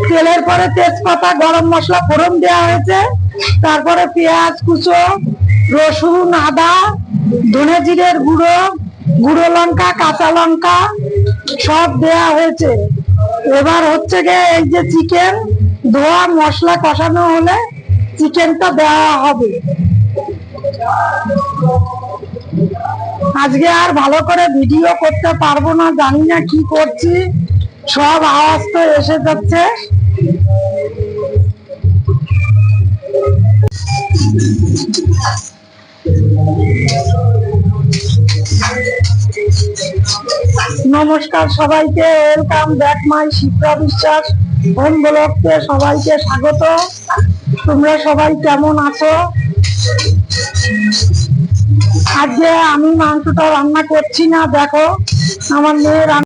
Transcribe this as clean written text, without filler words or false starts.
তেলের পরে তেজপাতা, গরম মশলা ফোড়ন দেওয়া হয়েছে, তারপরে পেঁয়াজ কুচো, রসুন, আদা, ধনে জিরের গুঁড়ো, গুঁড়ো লঙ্কা, কাঁচা লঙ্কা সব দেয়া হয়েছে। এবার হচ্ছে গিয়ে এই যে চিকেন ধোয়া, মশলা কষানো হলে চিকেনটা দেওয়া হবে। আজকে আর ভালো করে ভিডিও করতে পারবো না, জানি না কি করছি, সব আওয়াজ তো এসে যাচ্ছে। নমস্কার সবাইকে, ওয়েলকাম ব্যাক মাই শিপ্রা বিশ্বাস হোম ব্লগকে সবাইকে স্বাগত। তোমরা সবাই কেমন আছো? আজকে আমি মাংসটা রান্না করছি না, দেখো আমার মেয়ে